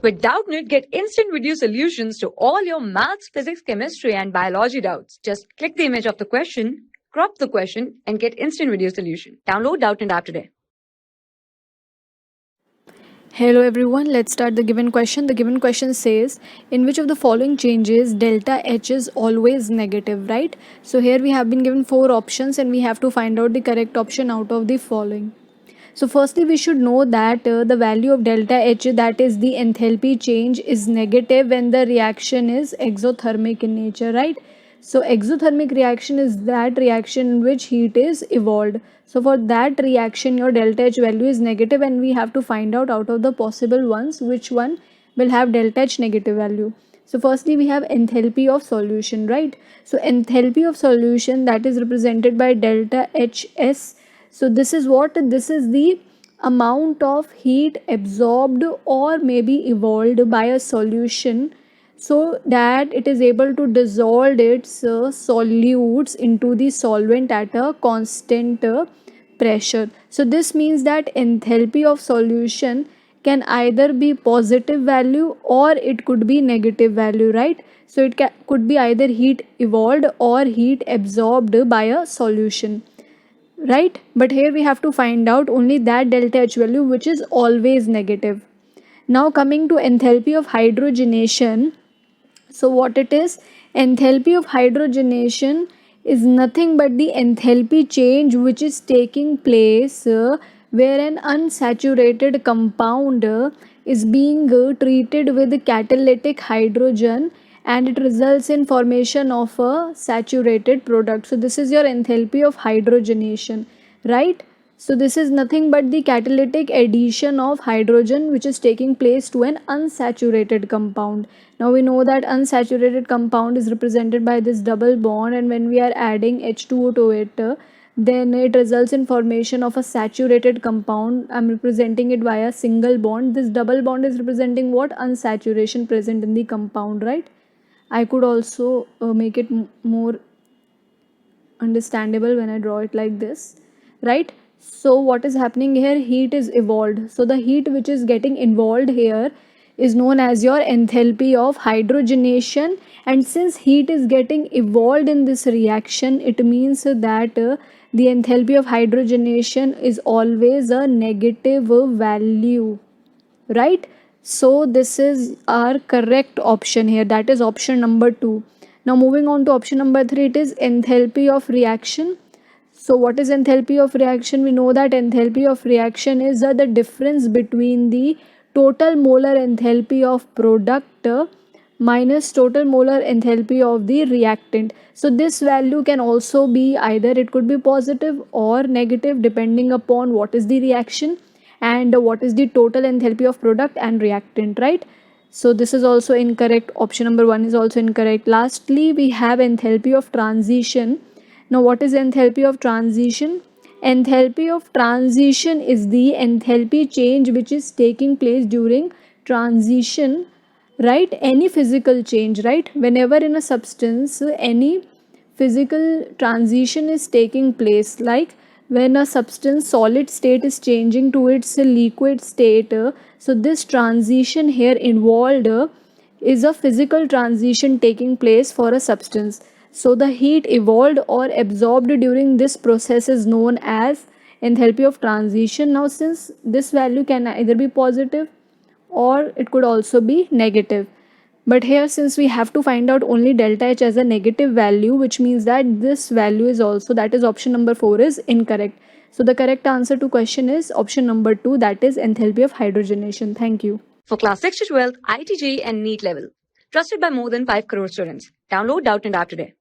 With Doubtnut, get instant video solutions to all your maths, physics, chemistry, and biology doubts. Just click the image of the question, crop the question, and get instant video solution. Download Doubtnut app today. Hello everyone, let's start the given question. The given question says, in which of the following changes delta H is always negative, right? So here we have been given 4 options and we have to find out the correct option out of the following. So firstly, we should know that the value of delta H, that is the enthalpy change, is negative when the reaction is exothermic in nature, right? So exothermic reaction is that reaction in which heat is evolved. So for that reaction, your delta H value is negative and we have to find out of the possible ones which one will have delta H negative value. So firstly, we have enthalpy of solution, right? So enthalpy of solution, that is represented by delta HS. So this is what? This is the amount of heat absorbed or maybe evolved by a solution so that it is able to dissolve its solutes into the solvent at a constant pressure. So this means that enthalpy of solution can either be positive value or it could be negative value, right? So it could be either heat evolved or heat absorbed by a solution, right? But here we have to find out only that delta H value which is always negative. Now coming to enthalpy of hydrogenation. So what it is? Enthalpy of hydrogenation is nothing but the enthalpy change which is taking place where an unsaturated compound is being treated with catalytic hydrogen and it results in formation of a saturated product. So this is your enthalpy of hydrogenation, right? So this is nothing but the catalytic addition of hydrogen which is taking place to an unsaturated compound. Now we know that unsaturated compound is represented by this double bond, and when we are adding H2O to it, then it results in formation of a saturated compound. I'm representing it via single bond. This double bond is representing what? Unsaturation present in the compound, right? I could also make it more understandable when I draw it like this, right? So what is happening here? Heat is evolved. So the heat which is getting involved here is known as your enthalpy of hydrogenation, and since heat is getting evolved in this reaction, it means that the enthalpy of hydrogenation is always a negative value, right? So this is our correct option here, that is option number 2. Now moving on to option number 3, it is enthalpy of reaction. So what is enthalpy of reaction? We know that enthalpy of reaction is the difference between the total molar enthalpy of product minus total molar enthalpy of the reactant. So this value can also be either it could be positive or negative depending upon what is the reaction and what is the total enthalpy of product and reactant, right? So this is also incorrect. Option number 1 is also incorrect. Lastly, we have enthalpy of transition. Now what is enthalpy of transition? Enthalpy of transition is the enthalpy change which is taking place during transition, right? Any physical change, right? Whenever in a substance any physical transition is taking place, like when a substance solid state is changing to its liquid state, so this transition here involved is a physical transition taking place for a substance. So the heat evolved or absorbed during this process is known as enthalpy of transition. Now since this value can either be positive or it could also be negative, but here since we have to find out only delta H as a negative value, which means that this value is also, that is option number 4 is incorrect. So the correct answer to question is option number 2, that is enthalpy of hydrogenation. Thank you. For class 6 to 12, IIT JEE and NEET level. Trusted by more than 5 crore students. Download Doubtnut app today.